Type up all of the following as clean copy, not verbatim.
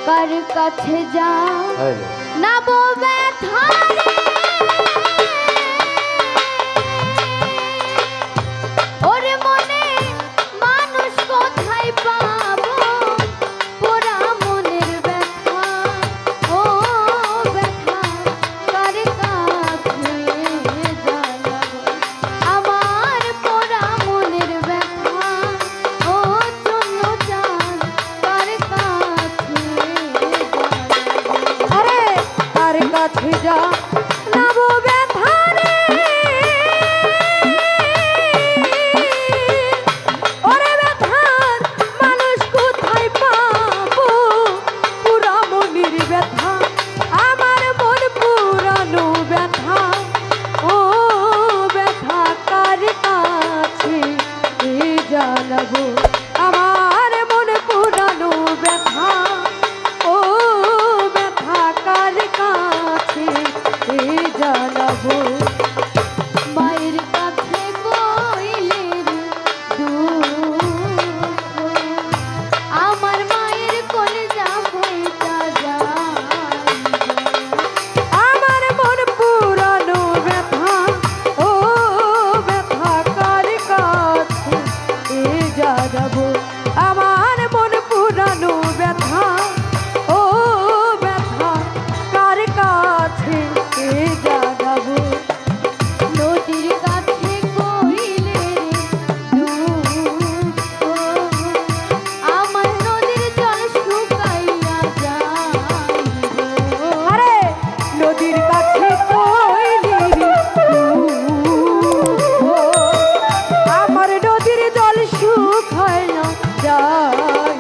কার কাছে যা নাবো ব্যথারে ওরে মনে মানুষ কোথায় পাবো পোড়া মনের ব্যথা ও ব্যথা কার কাছে জানাবো আমার পোড়া মনের ব্যথা ও জন্য চান কার কাছে জানাবো আরে কার কাছে যা নাবো ব্যথারে ওরে ব্যথার মানুষ কোথায় পাবো পুরা মনের ব্যথা আমার মন পুরানো ব্যথা ও ব্যথা কার কাছে জানাবো আমার মন পুরানো ব্যথা ও ব্যথা কার কাছে জানাবো মায়ের কাছে কইলের দুঃখ আমার মায়ের কোলে যাবইটা যায় আমার মন পুরানো ব্যথা ও ব্যথা কার কাছে জানাবো আমার মন পুরানো ব্যথা ও ব্যথা কার কাছে জানাবো নদীর কাছে কইলের দুঃখ আমার নদীর জল শুকাইয়া যায় আরে নদীর কাছে কইলি আমার নদীর জল শুকায় না যায়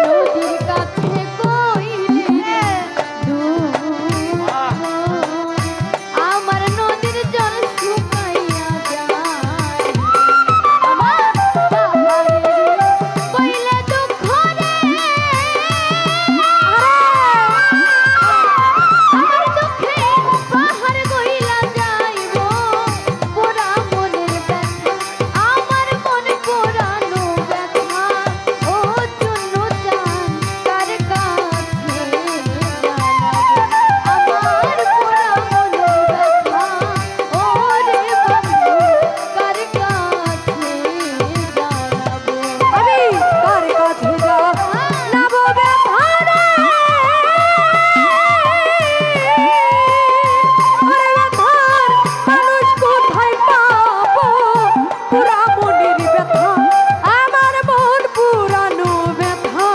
নদীর কাছে কইলের দুঃখ আমার নদীর জল শুকাইয়া যায় আমার বাবারে কইলে দুঃখ রে আমার দুঃখে পাহাড় গইলা যাইব পোড়া মনের ব্যথা আমার মন পোড়ানো ব্যথা ও জন্য চান কার কাছে জানাবো আমার পোড়া মনের ব্যথা ও রে বন্ধু কার কাছে জানাবো আমি কার কাছে যা নাবো ব্যথারে ওরে ব্যথার মানুষ কোথায় পাবো পুরা মনের ব্যথা আমার মন পুরানো ব্যথা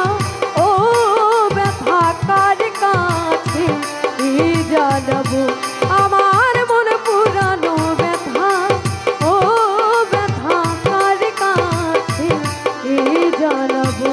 ও ব্যথা কার কাছে জানাবো আমার মন পুরানো ব্যথা ও ব্যথা কার কাছে জানাবো